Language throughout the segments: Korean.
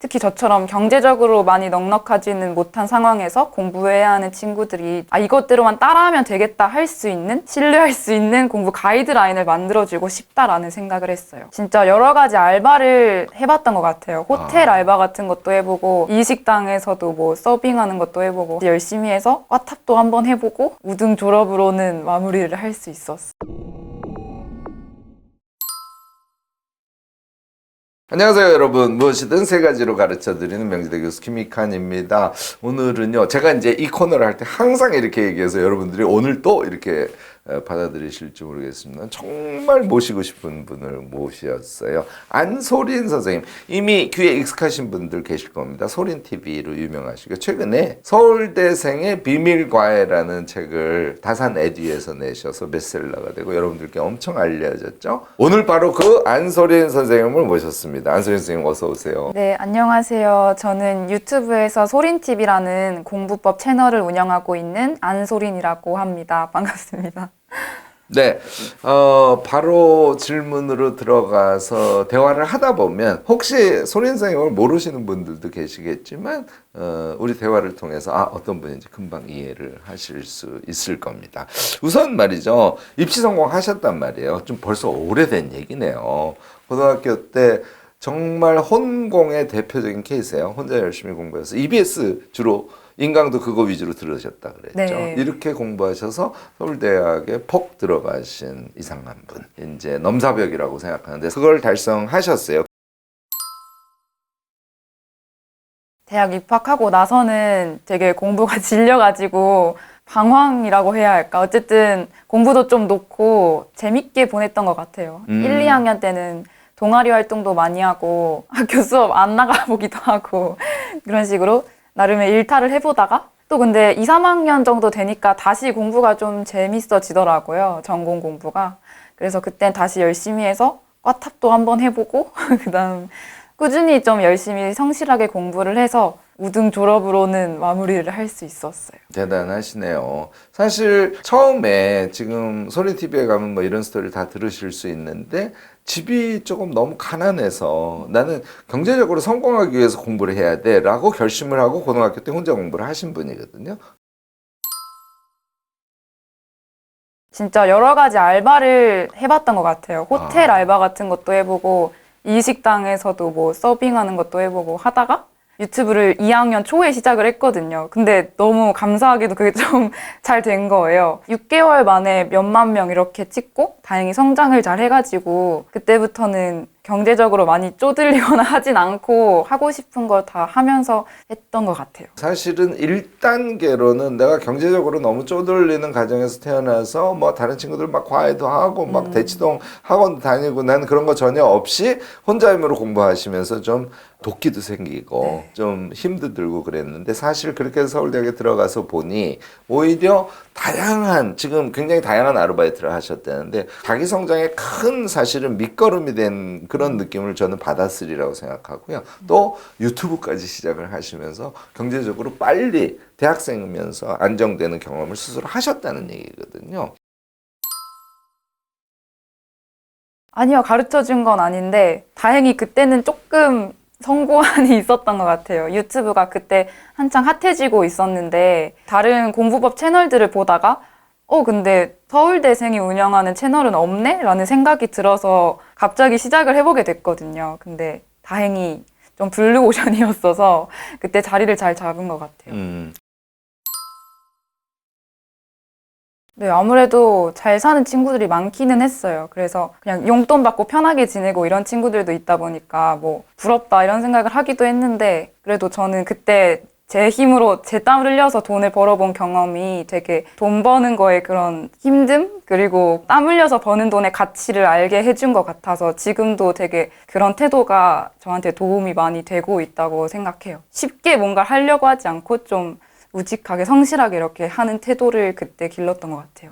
특히 저처럼 경제적으로 많이 넉넉하지는 못한 상황에서 공부해야 하는 친구들이 이것대로만 따라하면 되겠다 할 수 있는, 신뢰할 수 있는 공부 가이드라인을 만들어주고 싶다라는 생각을 했어요. 진짜 여러 가지 알바를 해봤던 것 같아요. 호텔 알바 같은 것도 해보고, 이 식당에서도 뭐 서빙하는 것도 해보고, 열심히 해서 과탑도 한번 해보고, 우등 졸업으로는 마무리를 할 수 있었어요. 안녕하세요 여러분. 무엇이든 세 가지로 가르쳐드리는 명지대 교수 김익환입니다. 오늘은요, 제가 이제 이 코너를 할 때 항상 이렇게 얘기해서 여러분들이 오늘 또 이렇게 받아들이실지 모르겠습니다. 정말 모시고 싶은 분을 모셨어요. 안소린 선생님. 이미 귀에 익숙하신 분들 계실 겁니다. 소린TV로 유명하시고, 최근에 서울대생의 비밀과외라는 책을 다산 에듀에서 내셔서 베스트셀러가 되고 여러분들께 엄청 알려졌죠. 오늘 바로 그 안소린 선생님을 모셨습니다. 안소린 선생님 어서 오세요. 네, 안녕하세요. 저는 유튜브에서 소린TV라는 공부법 채널을 운영하고 있는 안소린이라고 합니다. 반갑습니다. 네, 바로 질문으로 들어가서 대화를 하다 보면 혹시 소린 선생님을 모르시는 분들도 계시겠지만 우리 대화를 통해서 어떤 분인지 금방 이해를 하실 수 있을 겁니다. 우선 말이죠, 입시 성공하셨단 말이에요. 좀 벌써 오래된 얘기네요. 고등학교 때 정말 혼공의 대표적인 케이스예요. 혼자 열심히 공부해서 EBS 주로 인강도 그거 위주로 들으셨다 그랬죠. 네. 이렇게 공부하셔서 서울대학에 폭 들어가신 이상한 분, 이제 넘사벽이라고 생각하는데 그걸 달성하셨어요. 대학 입학하고 나서는 되게 공부가 질려가지고 방황이라고 해야 할까? 어쨌든 공부도 좀 놓고 재밌게 보냈던 것 같아요. 1, 2학년 때는 동아리 활동도 많이 하고 학교 수업 안 나가보기도 하고 그런 식으로 나름의 일탈을 해보다가 또 근데 2, 3학년 정도 되니까 다시 공부가 좀 재밌어지더라고요. 전공 공부가. 그래서 그땐 다시 열심히 해서 과탑도 한번 해보고 그다음 꾸준히 좀 열심히 성실하게 공부를 해서 우등 졸업으로는 마무리를 할 수 있었어요. 대단하시네요. 사실 처음에 지금 소린TV에 가면 뭐 이런 스토리 다 들으실 수 있는데, 집이 조금 너무 가난해서 나는 경제적으로 성공하기 위해서 공부를 해야 돼 라고 결심을 하고 고등학교 때 혼자 공부를 하신 분이거든요. 진짜 여러 가지 알바를 해봤던 것 같아요. 호텔 알바 같은 것도 해보고, 이 식당에서도 뭐 서빙하는 것도 해보고 하다가 유튜브를 2학년 초에 시작을 했거든요. 근데 너무 감사하게도 그게 좀 잘 된 거예요. 6개월 만에 몇만 명 이렇게 찍고 다행히 성장을 잘 해가지고 그때부터는 경제적으로 많이 쪼들리거나 하진 않고 하고 싶은 걸 다 하면서 했던 것 같아요. 사실은 1단계로는 내가 경제적으로 너무 쪼들리는 가정에서 태어나서 뭐 다른 친구들 막 과외도 하고 막 대치동 학원도 다니고, 나는 그런 거 전혀 없이 혼자 힘으로 공부하시면서 좀 도끼도 생기고 좀 힘도 들고 그랬는데, 사실 그렇게 해서 서울대학에 들어가서 보니 오히려 다양한, 지금 굉장히 다양한 아르바이트를 하셨다는데 자기 성장에 큰 사실은 밑거름이 된 그런 느낌을 저는 받았으리라고 생각하고요. 또 유튜브까지 시작을 하시면서 경제적으로 빨리 대학생이면서 안정되는 경험을 스스로 하셨다는 얘기거든요. 아니요, 가르쳐준 건 아닌데 다행히 그때는 조금 성공한이 있었던 것 같아요. 유튜브가 그때 한창 핫해지고 있었는데 다른 공부법 채널들을 보다가 근데 서울대생이 운영하는 채널은 없네? 라는 생각이 들어서 갑자기 시작을 해보게 됐거든요. 근데 다행히 좀 블루오션이었어서 그때 자리를 잘 잡은 것 같아요. 네, 아무래도 잘 사는 친구들이 많기는 했어요. 그래서 그냥 용돈 받고 편하게 지내고 이런 친구들도 있다 보니까 뭐 부럽다 이런 생각을 하기도 했는데, 그래도 저는 그때 제 힘으로 제 땀 흘려서 돈을 벌어본 경험이 되게 돈 버는 거에 그런 힘듦? 그리고 땀 흘려서 버는 돈의 가치를 알게 해준 것 같아서 지금도 되게 그런 태도가 저한테 도움이 많이 되고 있다고 생각해요. 쉽게 뭔가를 하려고 하지 않고 좀 우직하게 성실하게 이렇게 하는 태도를 그때 길렀던 것 같아요.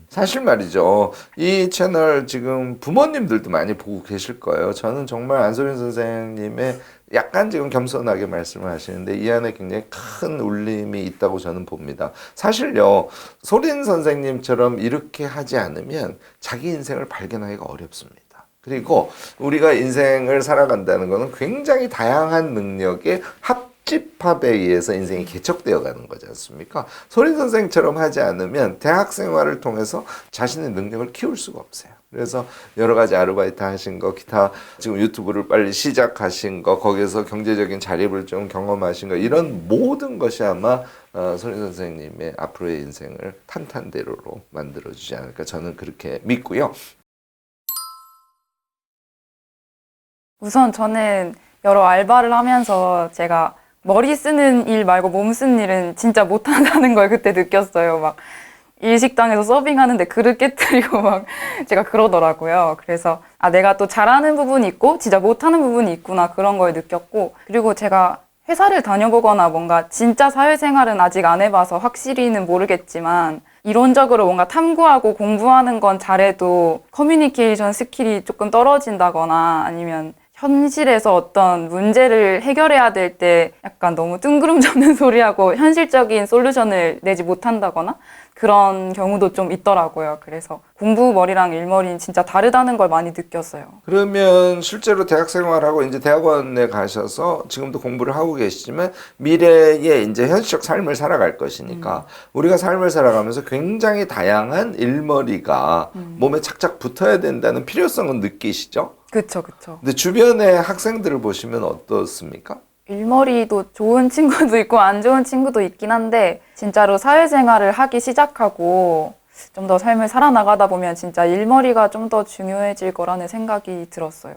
사실 말이죠, 이 채널 지금 부모님들도 많이 보고 계실 거예요. 저는 정말 안소린 선생님의 약간 지금 겸손하게 말씀을 하시는데 이 안에 굉장히 큰 울림이 있다고 저는 봅니다. 사실요, 소린 선생님처럼 이렇게 하지 않으면 자기 인생을 발견하기가 어렵습니다. 그리고 우리가 인생을 살아간다는 것은 굉장히 다양한 능력의 합집합에 의해서 인생이 개척되어 가는 거지 않습니까? 소린 선생처럼 하지 않으면 대학 생활을 통해서 자신의 능력을 키울 수가 없어요. 그래서 여러 가지 아르바이트 하신 거, 기타 지금 유튜브를 빨리 시작하신 거, 거기에서 경제적인 자립을 좀 경험하신 거, 이런 모든 것이 아마 소린 선생님의 앞으로의 인생을 탄탄대로로 만들어주지 않을까 저는 그렇게 믿고요. 우선 저는 여러 알바를 하면서 제가 머리 쓰는 일 말고 몸 쓰는 일은 진짜 못한다는 걸 그때 느꼈어요. 막 일식당에서 서빙하는데 그릇 깨뜨리고 막 제가 그러더라고요. 그래서 아, 내가 또 잘하는 부분이 있고 진짜 못하는 부분이 있구나, 그런 걸 느꼈고, 그리고 제가 회사를 다녀보거나 뭔가 진짜 사회생활은 아직 안 해봐서 확실히는 모르겠지만 이론적으로 뭔가 탐구하고 공부하는 건 잘해도 커뮤니케이션 스킬이 조금 떨어진다거나 아니면 현실에서 어떤 문제를 해결해야 될 때 약간 너무 뜬구름 잡는 소리하고 현실적인 솔루션을 내지 못한다거나 그런 경우도 좀 있더라고요. 그래서 공부머리랑 일머리는 진짜 다르다는 걸 많이 느꼈어요. 그러면 실제로 대학 생활하고 이제 대학원에 가셔서 지금도 공부를 하고 계시지만 미래에 이제 현실적 삶을 살아갈 것이니까 우리가 삶을 살아가면서 굉장히 다양한 일머리가 몸에 착착 붙어야 된다는 필요성은 느끼시죠? 그쵸, 그쵸. 근데 주변의 학생들을 보시면 어떻습니까? 일머리도 좋은 친구도 있고 안 좋은 친구도 있긴 한데 진짜로 사회생활을 하기 시작하고 좀 더 삶을 살아나가다 보면 진짜 일머리가 좀 더 중요해질 거라는 생각이 들었어요.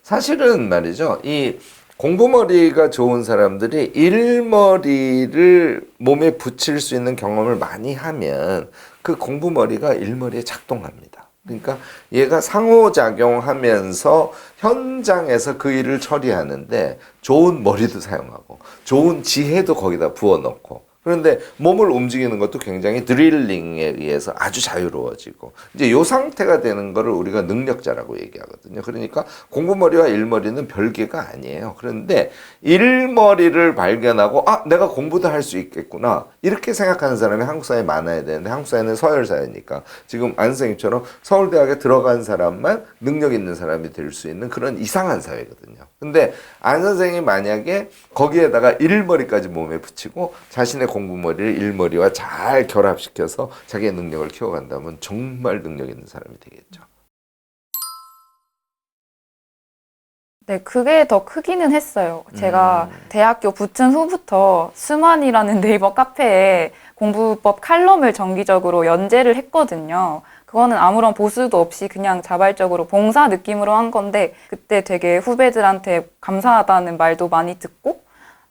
사실은 말이죠. 이 공부머리가 좋은 사람들이 일머리를 몸에 붙일 수 있는 경험을 많이 하면 그 공부머리가 일머리에 작동합니다. 그러니까 얘가 상호작용하면서 현장에서 그 일을 처리하는데 좋은 머리도 사용하고 좋은 지혜도 거기다 부어넣고, 그런데 몸을 움직이는 것도 굉장히 드릴링에 의해서 아주 자유로워지고 이제 요 상태가 되는 거를 우리가 능력자라고 얘기하거든요. 그러니까 공부머리와 일머리는 별개가 아니에요. 그런데 일머리를 발견하고 아, 내가 공부도 할 수 있겠구나 이렇게 생각하는 사람이 한국 사회에 많아야 되는데 한국 사회는 서열 사회니까 지금 안 선생님처럼 서울대학에 들어간 사람만 능력 있는 사람이 될 수 있는 그런 이상한 사회거든요. 근데 안 선생이 만약에 거기에다가 일머리까지 몸에 붙이고 자신의 공부머리를 일머리와 잘 결합시켜서 자기의 능력을 키워간다면 정말 능력 있는 사람이 되겠죠. 네, 그게 더 크기는 했어요. 제가 대학교 붙은 후부터 수만이라는 네이버 카페에 공부법 칼럼을 정기적으로 연재를 했거든요. 그거는 아무런 보수도 없이 그냥 자발적으로 봉사 느낌으로 한 건데 그때 되게 후배들한테 감사하다는 말도 많이 듣고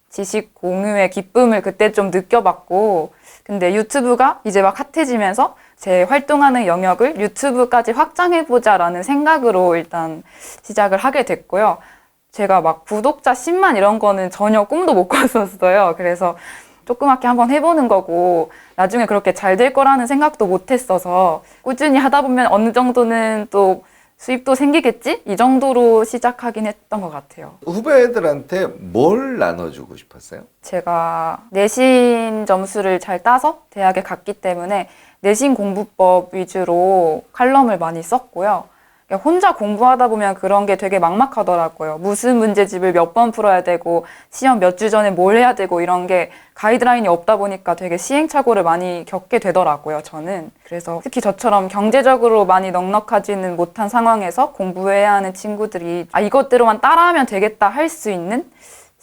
지식 공유의 기쁨을 그때 좀 느껴봤고, 근데 유튜브가 이제 막 핫해지면서 제 활동하는 영역을 유튜브까지 확장해보자라는 생각으로 일단 시작을 하게 됐고요. 제가 막 구독자 10만 이런 거는 전혀 꿈도 못 꿨었어요. 그래서 조그맣게 한번 해보는 거고 나중에 그렇게 잘 될 거라는 생각도 못 했어서 꾸준히 하다 보면 어느 정도는 또 수입도 생기겠지? 이 정도로 시작하긴 했던 것 같아요. 후배들한테 뭘 나눠주고 싶었어요? 제가 내신 점수를 잘 따서 대학에 갔기 때문에 내신 공부법 위주로 칼럼을 많이 썼고요. 혼자 공부하다 보면 그런 게 되게 막막하더라고요. 무슨 문제집을 몇 번 풀어야 되고 시험 몇 주 전에 뭘 해야 되고 이런 게 가이드라인이 없다 보니까 되게 시행착오를 많이 겪게 되더라고요, 저는. 그래서 특히 저처럼 경제적으로 많이 넉넉하지는 못한 상황에서 공부해야 하는 친구들이 아, 이것대로만 따라하면 되겠다 할 수 있는,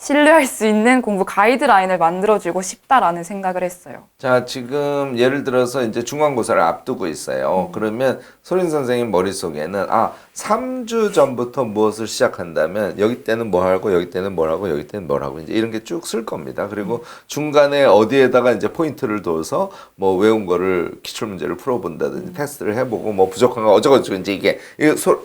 신뢰할 수 있는 공부 가이드라인을 만들어주고 싶다라는 생각을 했어요. 자, 지금 예를 들어서 이제 중간고사를 앞두고 있어요. 그러면 소린 선생님 머릿속에는 아, 3주 전부터 무엇을 시작한다면 여기 때는 뭐 하고 여기 때는 뭘 하고 여기 때는 뭘 하고 이제 이런 게 쭉 쓸 겁니다. 그리고 중간에 어디에다가 이제 포인트를 둬서 뭐 외운 거를 기출문제를 풀어본다든지 테스트를 해보고 뭐 부족한 거 어쩌고저쩌고 이제 이게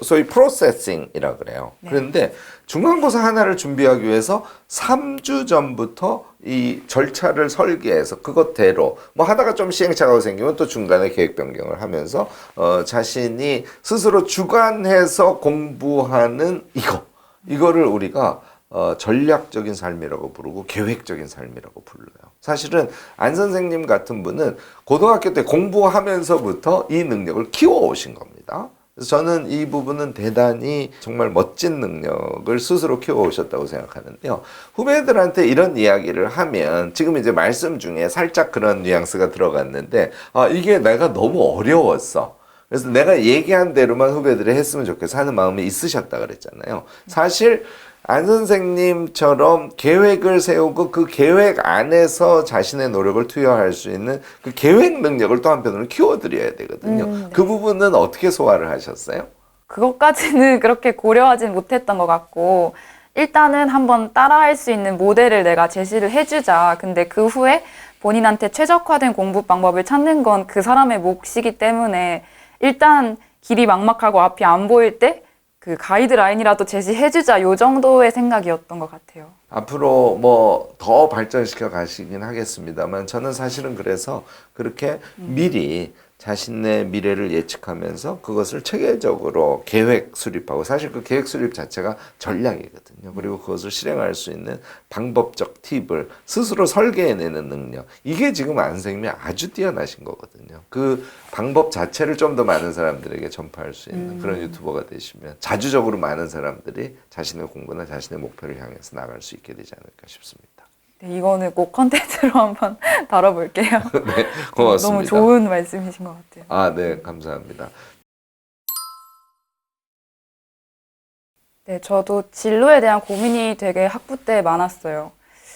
소위 프로세싱이라 그래요. 네. 그런데 중간고사 하나를 준비하기 위해서 3주 전부터 이 절차를 설계해서 그것대로 뭐 하다가 좀 시행착오가 생기면 또 중간에 계획 변경을 하면서 자신이 스스로 주관해서 공부하는 이거를 우리가 전략적인 삶이라고 부르고 계획적인 삶이라고 불러요. 사실은 안 선생님 같은 분은 고등학교 때 공부하면서부터 이 능력을 키워오신 겁니다. 그래서 저는 이 부분은 대단히 정말 멋진 능력을 스스로 키워오셨다고 생각하는데요. 후배들한테 이런 이야기를 하면 지금 이제 말씀 중에 살짝 그런 뉘앙스가 들어갔는데 이게 내가 너무 어려웠어. 그래서 내가 얘기한 대로만 후배들이 했으면 좋겠어 하는 마음이 있으셨다 그랬잖아요. 사실 안 선생님처럼 계획을 세우고 그 계획 안에서 자신의 노력을 투여할 수 있는 그 계획 능력을 또 한편으로 키워드려야 되거든요. 네. 그 부분은 어떻게 소화를 하셨어요? 그것까지는 그렇게 고려하진 못했던 것 같고, 일단은 한번 따라할 수 있는 모델을 내가 제시를 해주자. 근데 그 후에 본인한테 최적화된 공부 방법을 찾는 건 그 사람의 몫이기 때문에 일단 길이 막막하고 앞이 안 보일 때 그 가이드라인이라도 제시해주자, 요 정도의 생각이었던 것 같아요. 앞으로 뭐 더 발전시켜 가시긴 하겠습니다만 저는 사실은 그래서 그렇게 미리 자신의 미래를 예측하면서 그것을 체계적으로 계획 수립하고 사실 그 계획 수립 자체가 전략이거든요. 그리고 그것을 실행할 수 있는 방법적 팁을 스스로 설계해내는 능력. 이게 지금 안 선생님이 아주 뛰어나신 거거든요. 그 방법 자체를 좀 더 많은 사람들에게 전파할 수 있는 그런 유튜버가 되시면 자주적으로 많은 사람들이 자신의 공부나 자신의 목표를 향해서 나갈 수 있게 되지 않을까 싶습니다. 네, 이거는 꼭 컨텐츠로 한번 다뤄볼게요. 네, 고맙습니다. 너무 좋은 말씀이신 것 같아요. 네, 감사합니다. 네, 저도 진로에 대한 고민이 되게 학부 때 많았어요.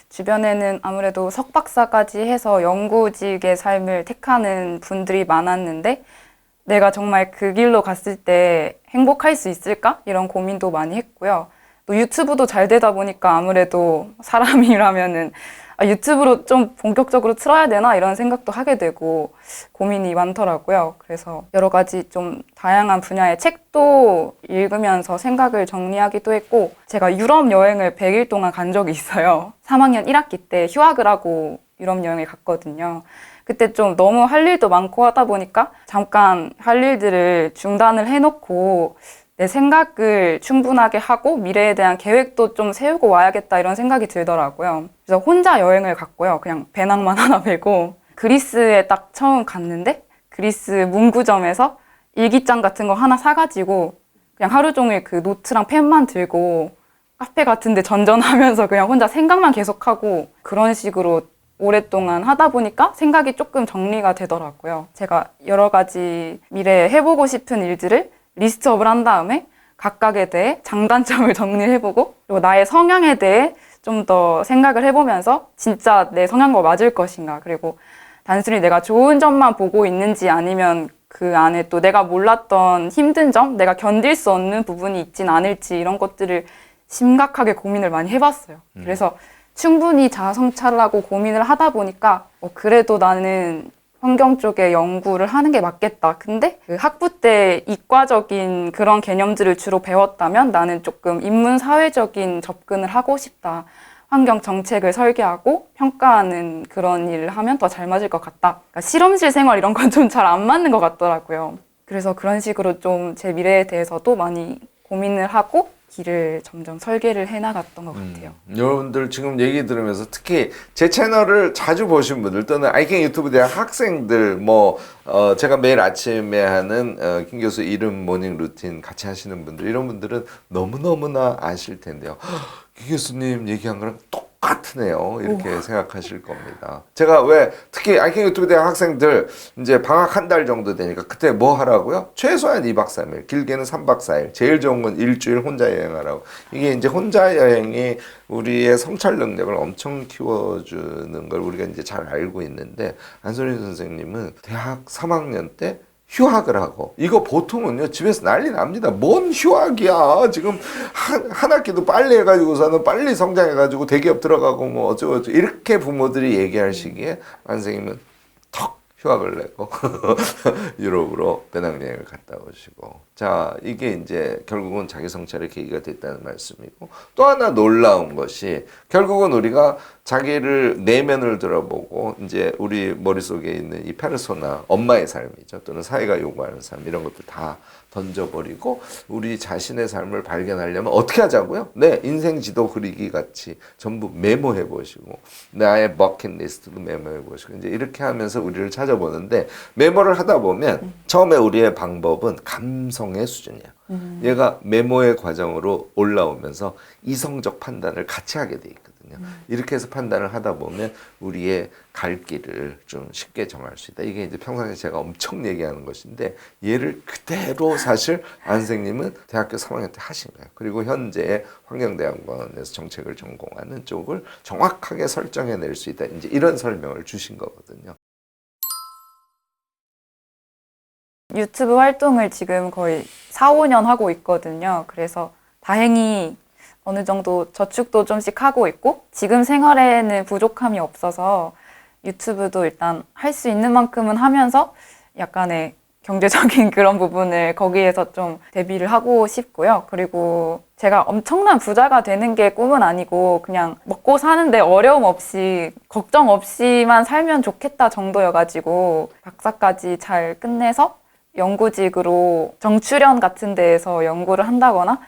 주변에는 아무래도 석박사까지 해서 연구직의 삶을 택하는 분들이 많았는데 내가 정말 그 길로 갔을 때 행복할 수 있을까? 이런 고민도 많이 했고요. 또 유튜브도 잘 되다 보니까 아무래도 사람이라면은 유튜브로 좀 본격적으로 틀어야 되나 이런 생각도 하게 되고 고민이 많더라고요. 그래서 여러 가지 좀 다양한 분야의 책도 읽으면서 생각을 정리하기도 했고 제가 유럽 여행을 100일 동안 간 적이 있어요. 3학년 1학기 때 휴학을 하고 유럽 여행을 갔거든요. 그때 좀 너무 할 일도 많고 하다 보니까 잠깐 할 일들을 중단을 해놓고 내 생각을 충분하게 하고 미래에 대한 계획도 좀 세우고 와야겠다 이런 생각이 들더라고요. 그래서 혼자 여행을 갔고요. 그냥 배낭만 하나 메고 그리스에 딱 처음 갔는데 그리스 문구점에서 일기장 같은 거 하나 사가지고 그냥 하루 종일 그 노트랑 펜만 들고 카페 같은 데 전전하면서 그냥 혼자 생각만 계속하고 그런 식으로 오랫동안 하다 보니까 생각이 조금 정리가 되더라고요. 제가 여러 가지 미래에 해보고 싶은 일들을 리스트업을 한 다음에 각각에 대해 장단점을 정리해보고 그리고 나의 성향에 대해 좀 더 생각을 해보면서 진짜 내 성향과 맞을 것인가 그리고 단순히 내가 좋은 점만 보고 있는지 아니면 그 안에 또 내가 몰랐던 힘든 점, 내가 견딜 수 없는 부분이 있진 않을지 이런 것들을 심각하게 고민을 많이 해봤어요. 그래서 충분히 자아성찰하고 고민을 하다 보니까 그래도 나는 환경 쪽에 연구를 하는 게 맞겠다. 근데 그 학부 때 이과적인 그런 개념들을 주로 배웠다면 나는 조금 인문사회적인 접근을 하고 싶다. 환경 정책을 설계하고 평가하는 그런 일을 하면 더 잘 맞을 것 같다. 그러니까 실험실 생활 이런 건 좀 잘 안 맞는 것 같더라고요. 그래서 그런 식으로 좀 제 미래에 대해서도 많이 고민을 하고 길을 점점 설계를 해나갔던 것 같아요. 여러분들 지금 얘기 들으면서 특히 제 채널을 자주 보신 분들 또는 아이캔 유튜브 대학 학생들 제가 매일 아침에 하는 김 교수 이름 모닝 루틴 같이 하시는 분들 이런 분들은 너무너무나 아실 텐데요. 김 교수님 얘기한 거랑 똑같으네요. 이렇게 생각하실 겁니다. 제가 왜 특히 아이캔 유튜브 대학 학생들 이제 방학 한 달 정도 되니까 그때 뭐 하라고요? 최소한 2박 3일, 길게는 3박 4일, 제일 좋은 건 일주일 혼자 여행하라고. 이게 이제 혼자 여행이 우리의 성찰 능력을 엄청 키워주는 걸 우리가 이제 잘 알고 있는데 안소린 선생님은 대학 3학년 때 휴학을 하고 이거 보통은요 집에서 난리 납니다. 뭔 휴학이야. 지금 한 학기도 빨리 해가지고서는 빨리 성장해가지고 대기업 들어가고 뭐 어쩌고 이렇게 부모들이 얘기할 시기에 안 선생님은 턱 휴학을 내고 유럽으로 배낭여행을 갔다 오시고 자 이게 이제 결국은 자기 성찰의 계기가 됐다는 말씀이고 또 하나 놀라운 것이 결국은 우리가 자기를 내면을 들어보고 이제 우리 머릿속에 있는 이 페르소나 엄마의 삶이죠 또는 사회가 요구하는 삶 이런 것들 다 던져버리고 우리 자신의 삶을 발견하려면 어떻게 하자고요? 네, 인생 지도 그리기 같이 전부 메모해 보시고 나의 버킷리스트도 메모해 보시고 이제 이렇게 하면서 우리를 찾아보는데 메모를 하다 보면 처음에 우리의 방법은 감성의 수준이에요. 얘가 메모의 과정으로 올라오면서 이성적 판단을 같이 하게 돼 있거든요. 이렇게 해서 판단을 하다 보면 우리의 갈 길을 좀 쉽게 정할 수 있다. 이게 이제 평상시에 제가 엄청 얘기하는 것인데 얘를 그대로 사실 안 선생님은 대학교 3학년 때 하신 거예요. 그리고 현재 환경대학원에서 정책을 전공하는 쪽을 정확하게 설정해낼 수 있다. 이제 이런 설명을 주신 거거든요. 유튜브 활동을 지금 거의 4, 5년 하고 있거든요. 그래서 다행히 어느 정도 저축도 좀씩 하고 있고 지금 생활에는 부족함이 없어서 유튜브도 일단 할 수 있는 만큼은 하면서 약간의 경제적인 그런 부분을 거기에서 좀 대비를 하고 싶고요. 그리고 제가 엄청난 부자가 되는 게 꿈은 아니고 그냥 먹고 사는데 어려움 없이 걱정 없이만 살면 좋겠다 정도여가지고 박사까지 잘 끝내서 연구직으로 정출연 같은 데에서 연구를 한다거나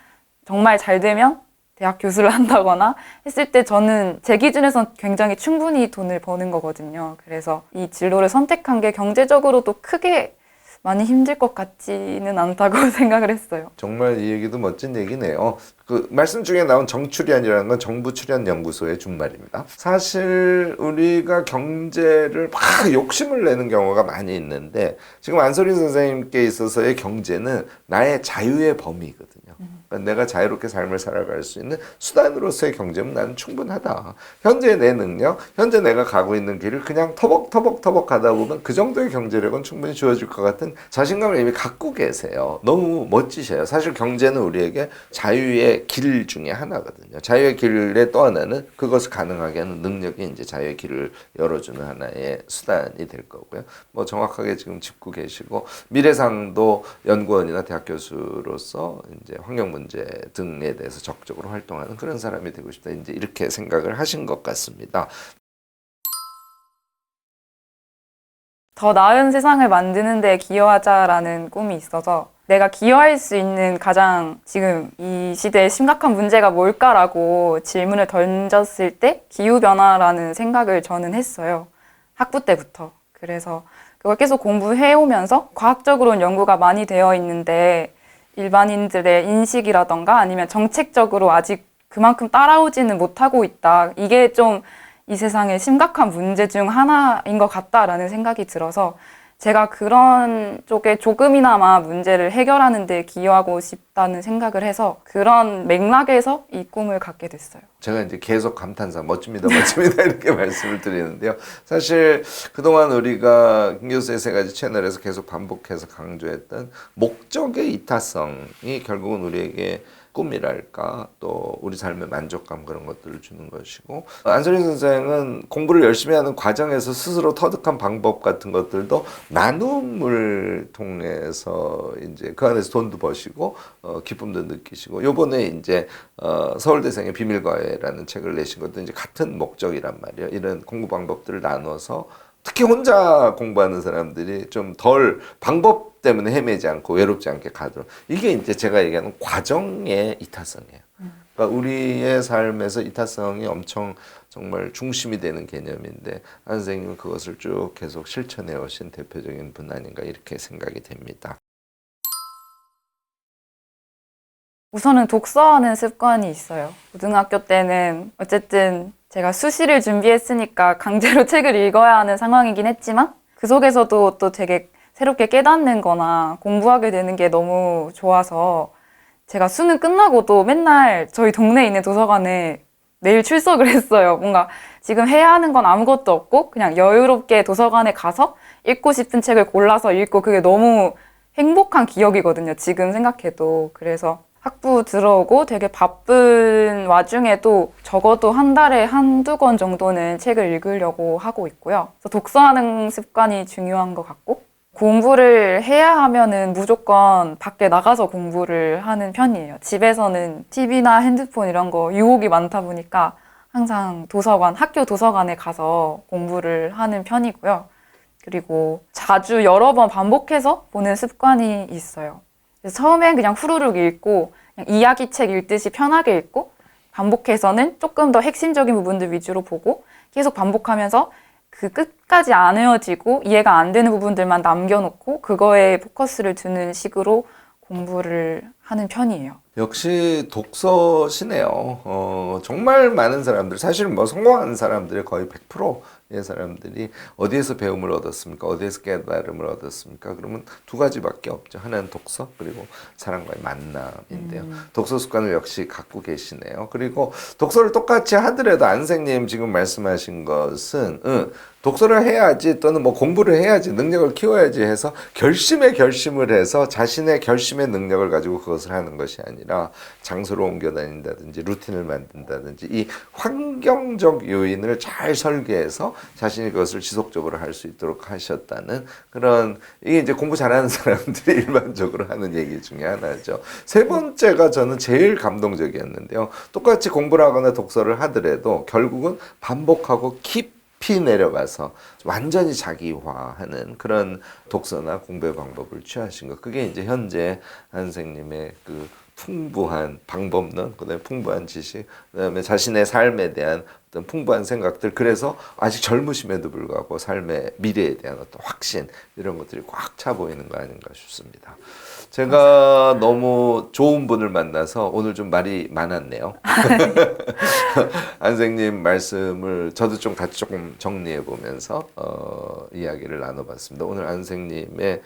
정말 잘 되면 대학 교수를 한다거나 했을 때 저는 제 기준에선 굉장히 충분히 돈을 버는 거거든요. 그래서 이 진로를 선택한 게 경제적으로도 크게 많이 힘들 것 같지는 않다고 생각을 했어요. 정말 이 얘기도 멋진 얘기네요. 그 말씀 중에 나온 정출연이라는 건 정부출연연구소의 준말입니다. 사실 우리가 경제를 막 욕심을 내는 경우가 많이 있는데 지금 안소린 선생님께 있어서의 경제는 나의 자유의 범위거든요. 그러니까 내가 자유롭게 삶을 살아갈 수 있는 수단으로서의 경제는 나는 충분하다. 현재 내 능력, 현재 내가 가고 있는 길을 그냥 터벅터벅 가다 보면 그 정도의 경제력은 충분히 주어질 것 같은 자신감을 이미 갖고 계세요. 너무 멋지셔요. 사실 경제는 우리에게 자유의 길 중에 하나거든요. 자유의 길의 또 하나는 그것을 가능하게 하는 능력이 이제 자유의 길을 열어주는 하나의 수단이 될 거고요. 뭐 정확하게 지금 짚고 계시고 미래상도 연구원이나 대학 교수로서 이제 환경 문제 등에 대해서 적극적으로 활동하는 그런 사람이 되고 싶다. 이제 이렇게 생각을 하신 것 같습니다. 더 나은 세상을 만드는 데 기여하자라는 꿈이 있어서 내가 기여할 수 있는 가장 지금 이 시대의 심각한 문제가 뭘까라고 질문을 던졌을 때 기후변화라는 생각을 저는 했어요. 학부 때부터. 그래서 그걸 계속 공부해오면서 과학적으로는 연구가 많이 되어 있는데 일반인들의 인식이라던가 아니면 정책적으로 아직 그만큼 따라오지는 못하고 있다. 이게 좀 이 세상의 심각한 문제 중 하나인 것 같다라는 생각이 들어서 제가 그런 쪽에 조금이나마 문제를 해결하는 데 기여하고 싶다는 생각을 해서 그런 맥락에서 이 꿈을 갖게 됐어요. 제가 이제 계속 감탄사 멋집니다 이렇게 말씀을 드리는데요. 사실 그동안 우리가 김 교수의 세 가지 채널에서 계속 반복해서 강조했던 목적의 이타성이 결국은 우리에게 꿈이랄까 또 우리 삶의 만족감 그런 것들을 주는 것이고 안소린 선생은 공부를 열심히 하는 과정에서 스스로 터득한 방법 같은 것들도 나눔을 통해서 이제 그 안에서 돈도 버시고 기쁨도 느끼시고 요번에 이제 서울대생의 비밀과외라는 책을 내신 것도 이제 같은 목적이란 말이에요. 이런 공부 방법들을 나눠서 특히 혼자 공부하는 사람들이 좀 덜 방법 때문에 헤매지 않고 외롭지 않게 가도록 이게 이제 제가 얘기하는 과정의 이타성이에요. 그러니까 우리의 삶에서 이타성이 엄청 정말 중심이 되는 개념인데 안 선생님은 그것을 쭉 계속 실천해 오신 대표적인 분 아닌가 이렇게 생각이 됩니다. 우선은 독서하는 습관이 있어요. 고등학교 때는 어쨌든 제가 수시를 준비했으니까 강제로 책을 읽어야 하는 상황이긴 했지만 그 속에서도 또 되게 새롭게 깨닫는 거나 공부하게 되는 게 너무 좋아서 제가 수능 끝나고도 맨날 저희 동네에 있는 도서관에 매일 출석을 했어요. 뭔가 지금 해야 하는 건 아무것도 없고 그냥 여유롭게 도서관에 가서 읽고 싶은 책을 골라서 읽고 그게 너무 행복한 기억이거든요. 지금 생각해도. 그래서 학부 들어오고 되게 바쁜 와중에도 적어도 한 달에 한두 권 정도는 책을 읽으려고 하고 있고요. 그래서 독서하는 습관이 중요한 것 같고 공부를 해야 하면은 무조건 밖에 나가서 공부를 하는 편이에요. 집에서는 TV나 핸드폰 이런 거 유혹이 많다 보니까 항상 도서관, 학교 도서관에 가서 공부를 하는 편이고요. 그리고 자주 여러 번 반복해서 보는 습관이 있어요. 그래서 처음엔 그냥 후루룩 읽고 그냥 이야기책 읽듯이 편하게 읽고 반복해서는 조금 더 핵심적인 부분들 위주로 보고 계속 반복하면서 그 끝까지 안 외워지고 이해가 안 되는 부분들만 남겨놓고 그거에 포커스를 두는 식으로 공부를 하는 편이에요. 역시 독서시네요. 정말 많은 사람들, 사실은 뭐 성공하는 사람들의 거의 100%의 사람들이 어디에서 배움을 얻었습니까? 어디에서 깨달음을 얻었습니까? 그러면 두 가지밖에 없죠. 하나는 독서, 그리고 사람과의 만남인데요. 독서 습관을 역시 갖고 계시네요. 그리고 독서를 똑같이 하더라도 안생님 지금 말씀하신 것은 독서를 해야지 또는 뭐 공부를 해야지 능력을 키워야지 해서 결심을 해서 자신의 결심의 능력을 가지고 그것을 하는 것이 아니라 장소를 옮겨 다닌다든지 루틴을 만든다든지 이 환경적 요인을 잘 설계해서 자신이 그것을 지속적으로 할 수 있도록 하셨다는 그런 이게 이제 공부 잘하는 사람들이 일반적으로 하는 얘기 중에 하나죠. 세 번째가 저는 제일 감동적이었는데요. 똑같이 공부를 하거나 독서를 하더라도 결국은 반복하고 깊이 내려가서 완전히 자기화하는 그런 독서나 공부의 방법을 취하신 것. 그게 이제 현재 선생님의 그 풍부한 방법론, 그다음에 풍부한 지식, 그다음에 자신의 삶에 대한 어떤 풍부한 생각들. 그래서 아직 젊으심에도 불구하고 삶의 미래에 대한 어떤 확신 이런 것들이 꽉 차 보이는 거 아닌가 싶습니다. 제가 너무 좋은 분을 만나서 오늘 좀 말이 많았네요. 안생님 말씀을 저도 좀 같이 조금 정리해 보면서 이야기를 나눠봤습니다. 오늘 안생님의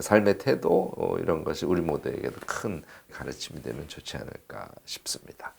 삶의 태도 이런 것이 우리 모두에게도 큰 가르침이 되면 좋지 않을까 싶습니다.